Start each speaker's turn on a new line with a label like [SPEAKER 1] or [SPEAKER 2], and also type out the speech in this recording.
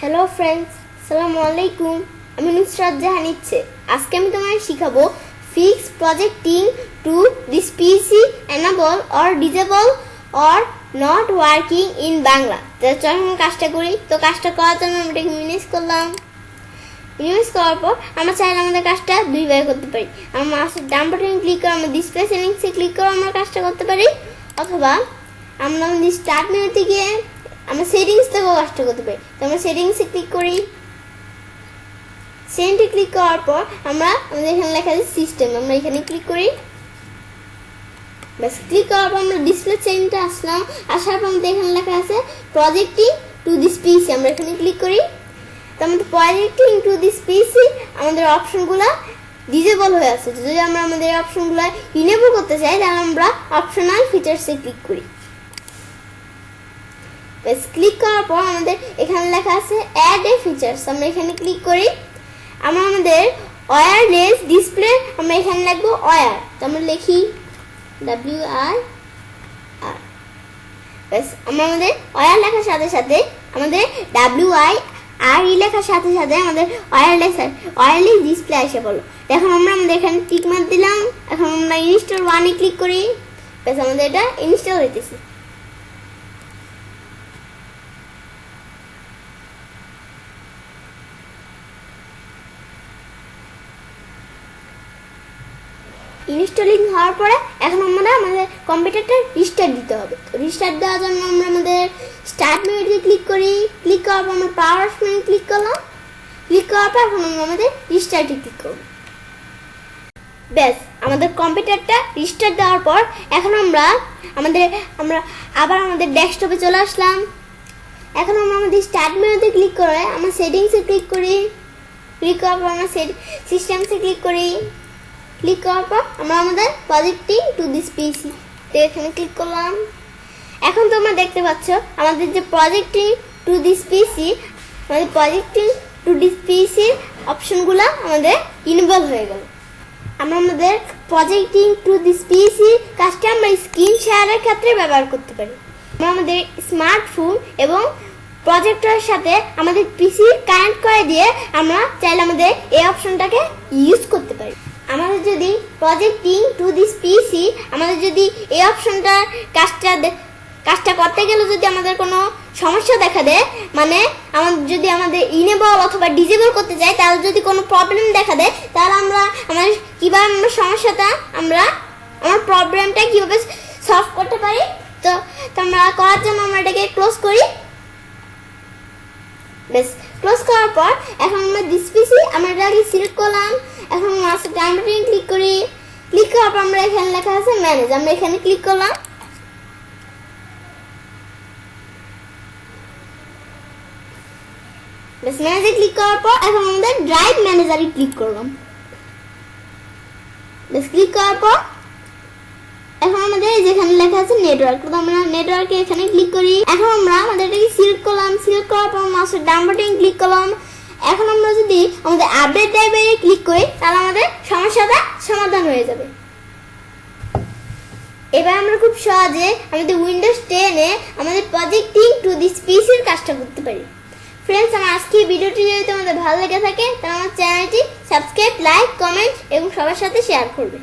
[SPEAKER 1] Hello friends, আসসালামু আলাইকুম। আমি নুসরাত জাহান ইচ্ছে। আজকে আমি তোমাদের শিখাবো fix projecting to this PC enable or disable or not working in Bangla. চলো আমরা কাজটা করি। তো কাজটা করার জন্য আমরা এটাকে মিনিমাইজ করলাম। মিনিমাইজ করার পর আমরা চাইলে আমাদের কাজটা দুইভাবে করতে পারি। আমরা মাউসের ডান বাটনে ক্লিক করে আমরা ডিসপ্লে সেটিংসে ক্লিক করে আমরা কাজটা করতে পারি, অথবা আমরা আমাদের স্টার্ট মেনুতে গিয়ে আমরা সেটিংস থেকেও কাজটা করতে পারি। তো আমরা সেটিংসে ক্লিক করি। সেটিংসে ক্লিক করার পর আমরা আমাদের এখানে লেখা আছে সিস্টেম, আমরা এখানে ক্লিক করি। বাস ক্লিক করার পর আমরা ডিসপ্লে সেটিংসে আসলাম। আসার পর আমাদের এখানে লেখা আছে প্রজেক্টিং টু দিস পিসি, আমরা এখানে ক্লিক করি। তো আমাদের প্রজেক্টিং টু দিস পিসি আমাদের অপশনগুলো ডিজেবল হয়ে আছে। যদি আমরা আমাদের অপশনগুলো ইনেবল করতে চাই তাহলে আমরা অপশনাল ফিচার্সে ক্লিক করি। বাস ক্লিক করার পর আমাদের এখানে লেখা আছে অ্যাড এ ফিচার্স, আমরা এখানে ক্লিক করি। আমরা আমাদের ওয়্যারলেস ডিসপ্লে আমরা এখানে লিখবো ওয়্যার, তো আমরা লিখি WIR। বাস আমরা আমাদের ওয়্যার লেখার সাথে সাথে আমাদের WIR লেখার সাথে সাথে আমাদের ওয়্যারলেস ডিসপ্লে এসে পড়লো। এখন আমরা আমাদের এখানে টিক মার্ক দিলাম। এখন আমরা ইনস্টল 1 ক্লিক করি। বাস আমাদের এটা ইনস্টল হইতেছে। ইনস্টলিং হওয়ার পরে এখন আমরা আমাদের কম্পিউটারটা রিস্টার্ট দিতে হবে। তো রিস্টার্ট দেওয়ার জন্য আমরা আমাদের স্টার্ট মেনুতে ক্লিক করি। ক্লিক করার পর আমরা পাওয়ার মেনু ক্লিক করলাম। ক্লিক করার পর এখন আমরা আমাদের রিস্টার্টে ক্লিক করব। ব্যাস আমাদের কম্পিউটারটা রিস্টার্ট দেওয়ার পর এখন আমরা আবার আমাদের ডেস্কটপে চলে আসলাম। এখন আমরা আমাদের স্টার্ট মেনুতে ক্লিক করে আমরা সেটিংসে ক্লিক করি। ক্লিক করার পর আমরা সিস্টেমসে ক্লিক করি। ক্লিক করার পর আমরা আমাদের প্রজেক্টিং টু দিস পিসি এখানে ক্লিক করলাম। এখন তোমরা দেখতে পাচ্ছ আমাদের যে প্রজেক্টিং টু দিস পিসি, আমাদের প্রজেক্টিং টু দিস পিসির অপশনগুলো আমাদের ইনেবল হয়ে গেল। আমরা আমাদের প্রজেক্টিং টু দিস পিসি কাজটা আমরা স্ক্রিন শেয়ারের ক্ষেত্রে ব্যবহার করতে পারি। আমরা আমাদের স্মার্টফোন এবং প্রজেক্টরের সাথে আমাদের পিসি কানেক্ট করে দিয়ে আমরা চাইলে আমাদের এই অপশনটাকে ইউজ করতে পারি। আমাদের যদি প্রজেক্টিং টু দিস পিসি আমাদের যদি এই অপশনটার কাজটা করতে গেলে যদি আমাদের কোনো সমস্যা দেখা দেয়, মানে যদি আমাদের ইনেবল অথবা ডিজেবল করতে চাই, তাহলে যদি কোনো প্রবলেম দেখা দেয় তাহলে আমাদের আমার প্রবলেমটা কীভাবে সলভ করতে পারি। তো আমরা করার জন্য আমরা এটাকে ক্লোজ করি। বেশ ক্লোজ করার পর এখন আমরা দিস পিসি আমরা এটাকে সিলেক্ট করলাম। এখন মাউসের ডান বাটনে ক্লিক করি। ক্লিক করার পর আমরা এখানে লেখা আছে ম্যানেজ, আমরা এখানে ক্লিক করলাম। বেশ ম্যানেজে ক্লিক করার পর এখন আমাদের ড্রাইভ ম্যানেজারে ক্লিক করলাম। বেশ ক্লিক করার পর এখন আমাদের যেখানে লেখা আছে নেটওয়ার্ক, তো আমরা নেটওয়ার্কে এখানে ক্লিক করি। এখন আমরা আমাদের এটাকে সিলেক্ট করলাম। সিলেক্ট করার পর মাউসের ডান বাটনে ক্লিক করলাম। এখন আমরা যদি আমাদের আপডেট লাইব্রেরি ক্লিক করি তাহলে আমাদের সমস্যাটা সমাধান হয়ে যাবে। এবার আমরা খুব সহজে আমাদের উইন্ডোজ 10-এ আমাদের প্রজেক্টিং টু দিস পিসির কাজটা করতে পারি। ফ্রেন্ডস, আমার আজকের ভিডিওটি যদি তোমাদের ভালো লেগে থাকে তাহলে আমার চ্যানেলটি সাবস্ক্রাইব, লাইক, কমেন্ট এবং সবার সাথে শেয়ার করবে।